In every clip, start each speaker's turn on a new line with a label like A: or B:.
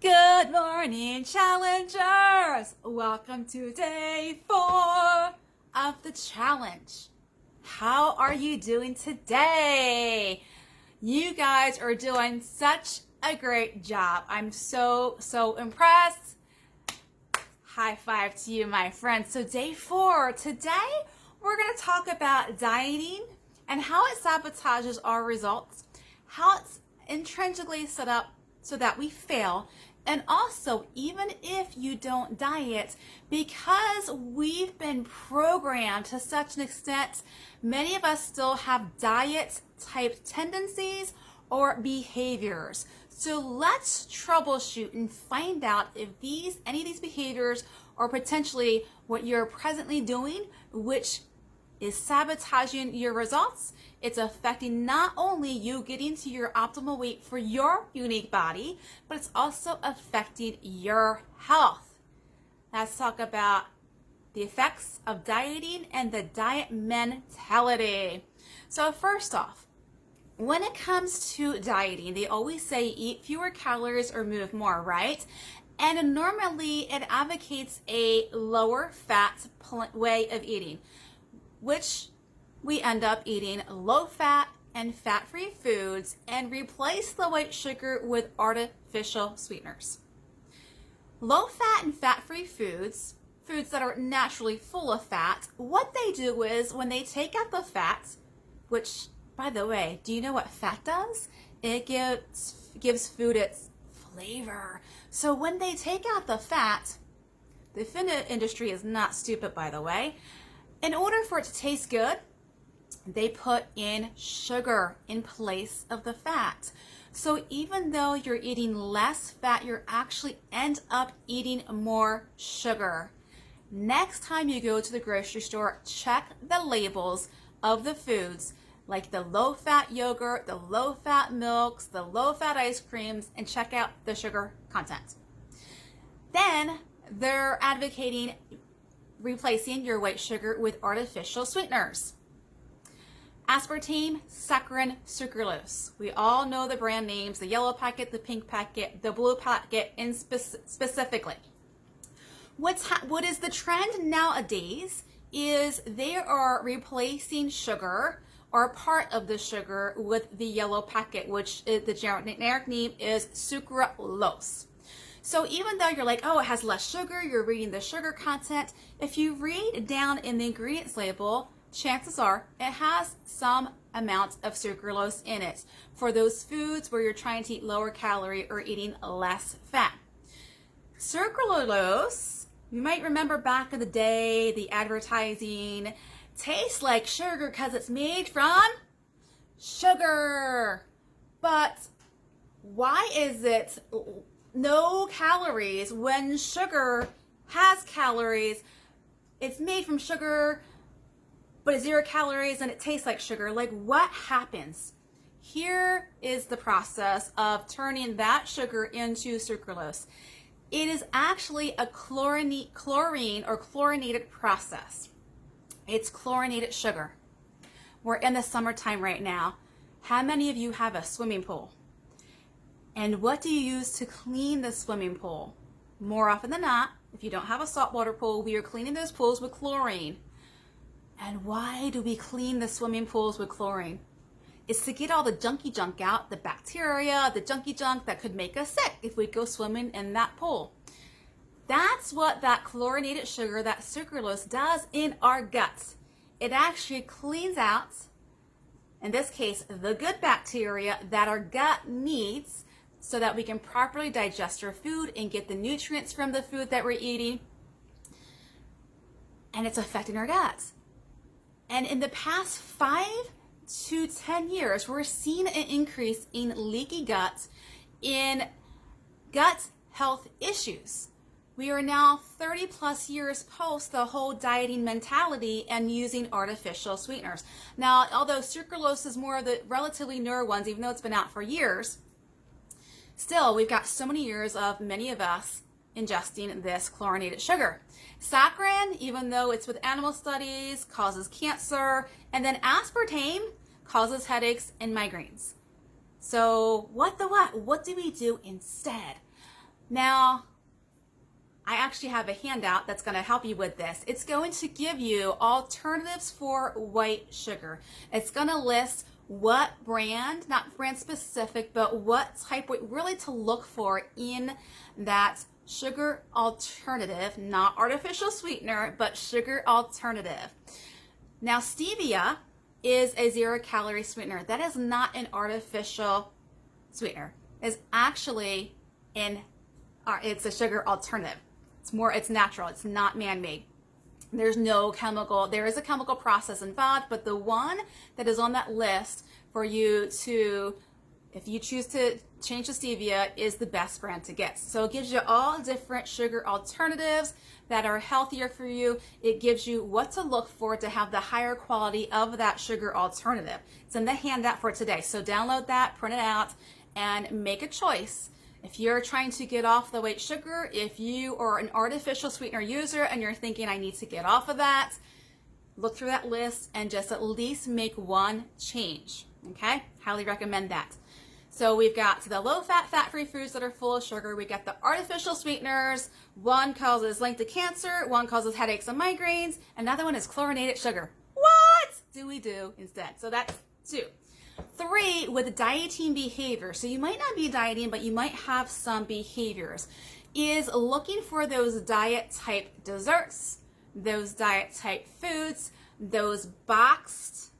A: Good morning, challengers! Welcome to day 4 of the challenge. How are you doing today? You guys are doing such a great job. I'm so impressed. High five to you, my friends. So day 4, today we're going to talk about dieting and how it sabotages our results, how it's intrinsically set up so that we fail. And also, even if you don't diet, because we've been programmed to such an extent, many of us still have diet type tendencies or behaviors. So let's troubleshoot and find out if any of these behaviors are potentially what you're presently doing, which is sabotaging your results. It's affecting not only you getting to your optimal weight for your unique body, but it's also affecting your health. Let's talk about the effects of dieting and the diet mentality. So first off, when it comes to dieting, they always say eat fewer calories or move more, right? And normally it advocates a lower fat way of eating, which we end up eating low fat and fat-free foods and replace the white sugar with artificial sweeteners. Low fat and fat-free foods that are naturally full of fat, what they do is when they take out the fat, which, by the way, do you know what fat does? It gives food its flavor. So when they take out the fat, the food industry is not stupid, by the way. In order for it to taste good, they put in sugar in place of the fat. So even though you're eating less fat, you actually end up eating more sugar. Next time you go to the grocery store, check the labels of the foods, like the low-fat yogurt, the low-fat milks, the low-fat ice creams, and check out the sugar content. Then they're advocating replacing your white sugar with artificial sweeteners. Aspartame, saccharin, sucralose. We all know the brand names, the yellow packet, the pink packet, the blue packet, and specifically. What is the trend nowadays is they are replacing sugar or part of the sugar with the yellow packet, which the generic name is sucralose. So even though you're like, oh, it has less sugar, you're reading the sugar content, if you read down in the ingredients label, chances are it has some amount of sucralose in it for those foods where you're trying to eat lower calorie or eating less fat. Sucralose, you might remember back in the day, the advertising tastes like sugar because it's made from sugar. But why is it no calories when sugar has calories? It's made from sugar, but it's 0 calories and it tastes like sugar. Like, what happens? Here is the process of turning that sugar into sucralose. It is actually a chlorine or chlorinated process. It's chlorinated sugar. We're in the summertime right now. How many of you have a swimming pool? And what do you use to clean the swimming pool? More often than not, if you don't have a saltwater pool, we are cleaning those pools with chlorine. And why do we clean the swimming pools with chlorine? It's to get all the junky junk out, the bacteria, the junky junk that could make us sick if we go swimming in that pool. That's what that chlorinated sugar, that sucralose, does in our guts. It actually cleans out, in this case, the good bacteria that our gut needs so that we can properly digest our food and get the nutrients from the food that we're eating. And it's affecting our guts. And in the past 5 to 10 years, we're seeing an increase in leaky gut, in gut health issues. We are now 30 plus years post the whole dieting mentality and using artificial sweeteners. Now, although sucralose is more of the relatively newer ones, even though it's been out for years, still, we've got so many years of many of us ingesting this chlorinated sugar. Saccharin, even though it's with animal studies, causes cancer, and then aspartame causes headaches and migraines. So what do we do instead? Now, I actually have a handout that's going to help you with this. It's going to give you alternatives for white sugar. It's going to list what brand, not brand specific, but what type, really to look for in that sugar alternative, not artificial sweetener, but sugar alternative. Now, stevia is a 0-calorie sweetener. That is not an artificial sweetener. It's actually it's a sugar alternative. It's natural. It's not man-made. There is a chemical process involved, but the one that is on that list for you to, if you choose to change to stevia, is the best brand to get. So it gives you all different sugar alternatives that are healthier for you. It gives you what to look for to have the higher quality of that sugar alternative. It's in the handout for today. So download that, print it out, and make a choice. If you're trying to get off the white sugar, if you are an artificial sweetener user and you're thinking, I need to get off of that, look through that list and just at least make one change. Okay? Highly recommend that. So we've got the low-fat, fat-free foods that are full of sugar. We got the artificial sweeteners. One causes lung cancer. One causes headaches and migraines. Another one is chlorinated sugar. What do we do instead? So that's 2. 3, with dieting behavior. So you might not be dieting, but you might have some behaviors. Is looking for those diet type desserts, those diet type foods, those boxed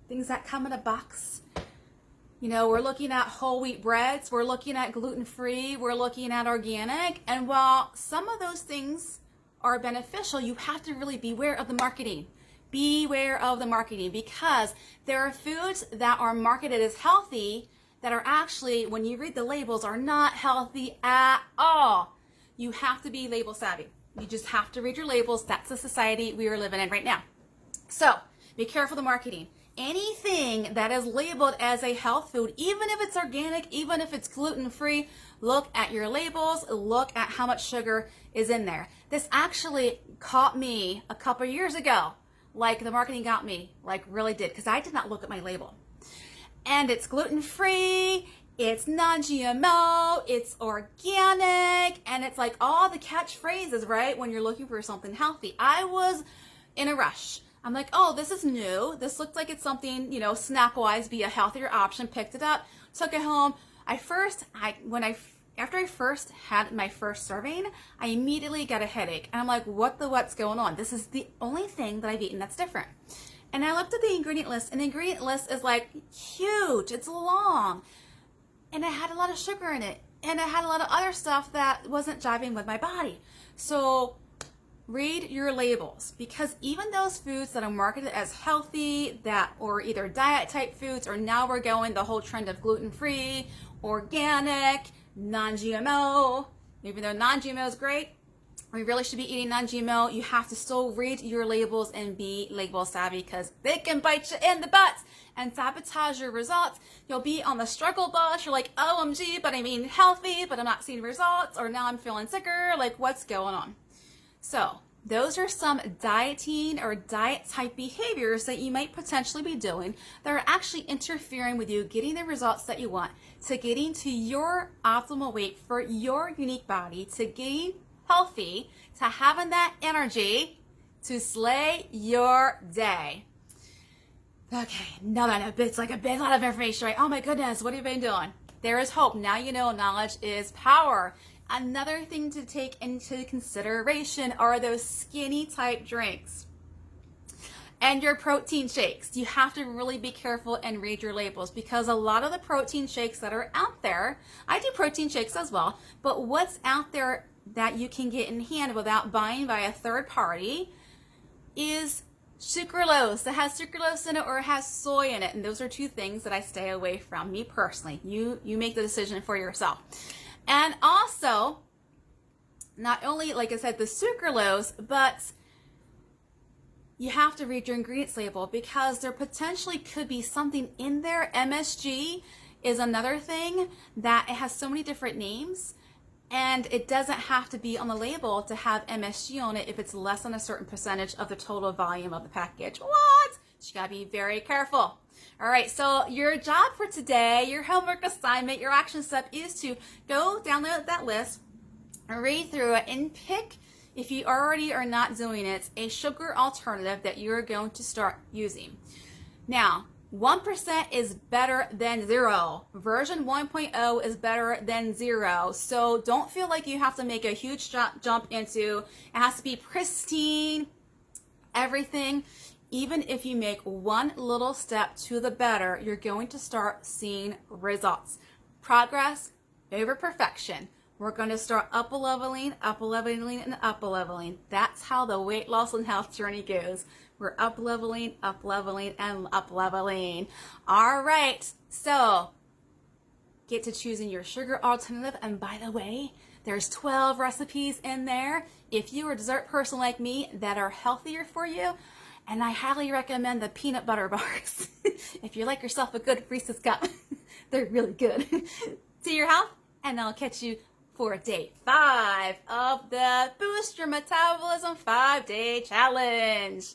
A: things that come in a box. You know, we're looking at whole wheat breads, we're looking at gluten-free, we're looking at organic. And while some of those things are beneficial, you have to really beware of the marketing. Beware of the marketing, because there are foods that are marketed as healthy that are actually, when you read the labels, are not healthy at all. You have to be label savvy. You just have to read your labels. That's the society we are living in right now. So be careful of the marketing. Anything that is labeled as a health food, even if it's organic, even if it's gluten-free, look at your labels, look at how much sugar is in there. This actually caught me a couple years ago. Like the marketing got me, like really did, because I did not look at my label. And it's gluten-free, it's non-GMO, it's organic, and it's like all the catchphrases, right? When you're looking for something healthy. I was in a rush. I'm like, oh, this is new. This looks like it's something, you know, snack-wise, be a healthier option. Picked it up, took it home. After I first had my first serving, I immediately got a headache. And I'm like, what's going on? This is the only thing that I've eaten that's different. And I looked at the ingredient list, and the ingredient list is like huge. It's long. And it had a lot of sugar in it. And it had a lot of other stuff that wasn't jiving with my body. So read your labels, because even those foods that are marketed as healthy, that or either diet type foods, or now we're going the whole trend of gluten-free, organic, non-GMO, even though non-GMO is great, we really should be eating non-GMO. You have to still read your labels and be label savvy, because they can bite you in the butt and sabotage your results. You'll be on the struggle bus. You're like, OMG, but I mean healthy, but I'm not seeing results, or now I'm feeling sicker. Like, what's going on? So those are some dieting or diet type behaviors that you might potentially be doing that are actually interfering with you getting the results that you want, to getting to your optimal weight for your unique body, to getting healthy, to having that energy to slay your day. Okay, no, it's like a big lot of information, right? Oh my goodness, what have you been doing? There is hope. Now you know knowledge is power. Another thing to take into consideration are those skinny type drinks and your protein shakes. You have to really be careful and read your labels, because a lot of the protein shakes that are out there, I do protein shakes as well, but what's out there that you can get in hand without buying by a third party is sucralose. It has sucralose in it, or it has soy in it, and those are 2 things that I stay away from, me personally. You make the decision for yourself. And also, not only, like I said, the sucralose, but you have to read your ingredients label, because there potentially could be something in there. MSG is another thing that it has so many different names, and it doesn't have to be on the label to have MSG on it if it's less than a certain percentage of the total volume of the package. What? You gotta be very careful. All right, so your job for today, your homework assignment, your action step is to go download that list, read through it, and pick, if you already are not doing it, a sugar alternative that you're going to start using. Now, 1% is better than 0. Version 1.0 is better than 0. So don't feel like you have to make a huge jump into, it has to be pristine, everything. Even if you make one little step to the better, you're going to start seeing results. Progress over perfection. We're going to start up-leveling, and up-leveling. That's how the weight loss and health journey goes. We're up-leveling, and up-leveling. All right, so get to choosing your sugar alternative. And by the way, there's 12 recipes in there. If you're a dessert person like me that are healthier for you, and I highly recommend the peanut butter bars. If you like yourself a good Reese's cup, they're really good. To your health, and I'll catch you for day 5 of the Boost Your Metabolism 5-Day Challenge.